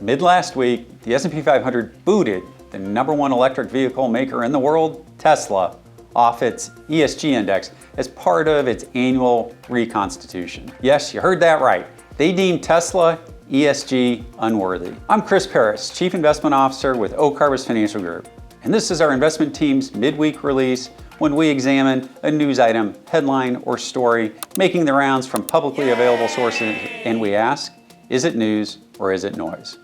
Mid last week, the S&P 500 booted the #1 electric vehicle maker in the world, Tesla, off its ESG Index as part of its annual reconstitution. Yes, you heard that right. They deemed Tesla ESG unworthy. I'm Chris Paris, Chief Investment Officer with Oak Harvest Financial Group, and this is our investment team's midweek release when we examine a news item, headline, or story making the rounds from publicly available sources, and we ask, is it news or is it noise?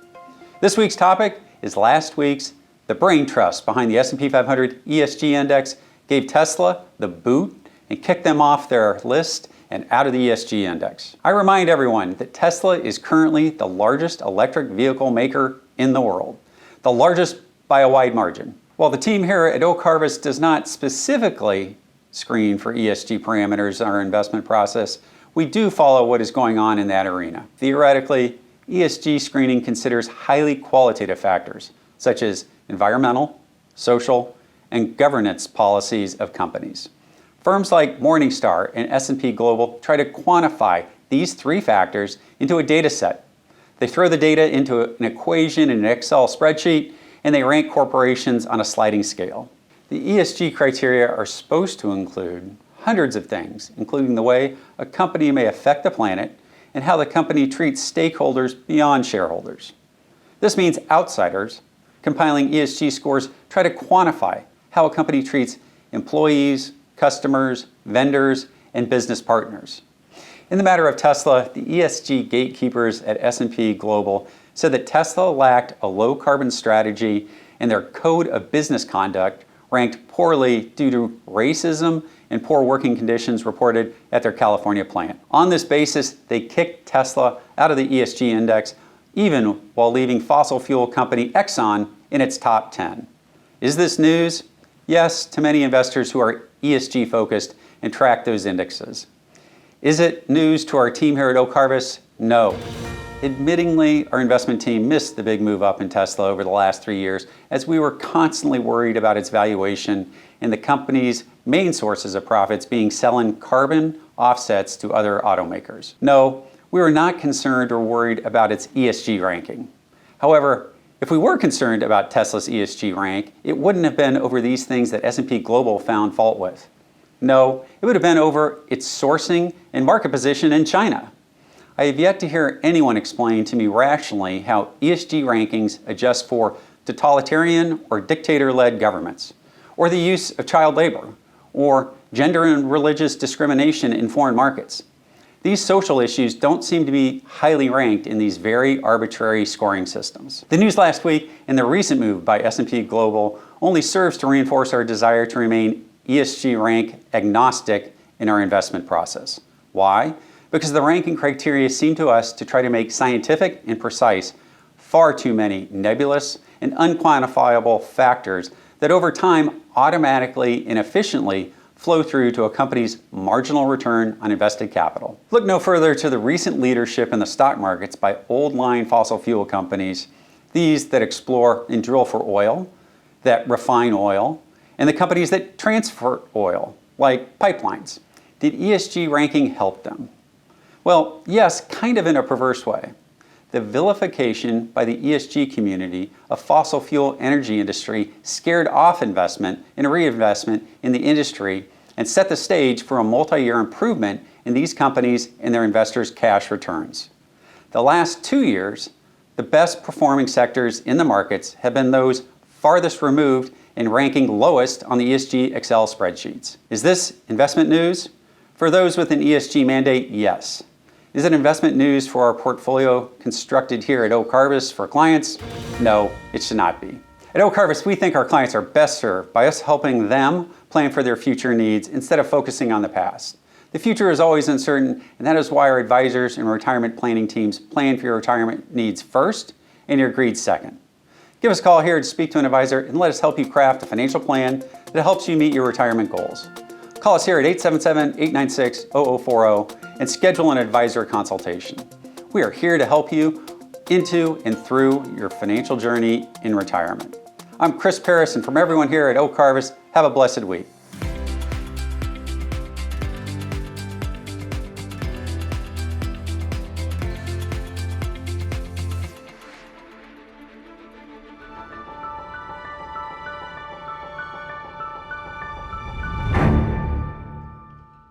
This week's topic is last week's the brain trust behind the S&P 500 ESG Index gave Tesla the boot and kicked them off their list and out of the ESG Index. I remind everyone that Tesla is currently the largest electric vehicle maker in the world, the largest by a wide margin. While the team here at Oak Harvest does not specifically screen for ESG parameters in our investment process, we do follow what is going on in that arena. Theoretically, ESG screening considers highly qualitative factors, such as environmental, social, and governance policies of companies. Firms like Morningstar and S&P Global try to quantify these three factors into a data set. They throw the data into an equation in an Excel spreadsheet, and they rank corporations on a sliding scale. The ESG criteria are supposed to include hundreds of things, including the way a company may affect the planet and how the company treats stakeholders beyond shareholders. This means outsiders compiling ESG scores try to quantify how a company treats employees, customers, vendors, and business partners. In the matter of Tesla, the ESG gatekeepers at S&P Global said that Tesla lacked a low-carbon strategy and their code of business conduct ranked poorly due to racism and poor working conditions reported at their California plant. On this basis, they kicked Tesla out of the ESG Index, even while leaving fossil fuel company Exxon in its top 10. Is this news? Yes, to many investors who are ESG focused and track those indexes. Is it news to our team here at Oak Harvest? No. Admittingly, our investment team missed the big move up in Tesla over the last 3 years as we were constantly worried about its valuation and the company's main sources of profits being selling carbon offsets to other automakers. No, we were not concerned or worried about its ESG ranking. However, if we were concerned about Tesla's ESG rank, it wouldn't have been over these things that S&P Global found fault with. No, it would have been over its sourcing and market position in China. I have yet to hear anyone explain to me rationally how ESG rankings adjust for totalitarian or dictator-led governments, or the use of child labor, or gender and religious discrimination in foreign markets. These social issues don't seem to be highly ranked in these very arbitrary scoring systems. The news last week and the recent move by S&P Global only serves to reinforce our desire to remain ESG rank agnostic in our investment process. Why? Because the ranking criteria seem to us to try to make scientific and precise far too many nebulous and unquantifiable factors that over time automatically and efficiently flow through to a company's marginal return on invested capital. Look no further to the recent leadership in the stock markets by old-line fossil fuel companies, these that explore and drill for oil, that refine oil, and the companies that transfer oil, like pipelines. Did ESG ranking help them? Well, yes, kind of in a perverse way. The vilification by the ESG community of fossil fuel energy industry scared off investment and reinvestment in the industry and set the stage for a multi-year improvement in these companies and their investors' cash returns. The last 2 years, the best performing sectors in the markets have been those farthest removed and ranking lowest on the ESG Excel spreadsheets. Is this investment news? For those with an ESG mandate, yes. Is it investment news for our portfolio constructed here at Oak Harvest for clients? No, it should not be. At Oak Harvest, we think our clients are best served by us helping them plan for their future needs instead of focusing on the past. The future is always uncertain, and that is why our advisors and retirement planning teams plan for your retirement needs first and your greed second. Give us a call here to speak to an advisor and let us help you craft a financial plan that helps you meet your retirement goals. Call us here at 877-896-0040 and schedule an advisor consultation. We are here to help you into and through your financial journey in retirement. I'm Chris Paris, and from everyone here at Oak Harvest, have a blessed week.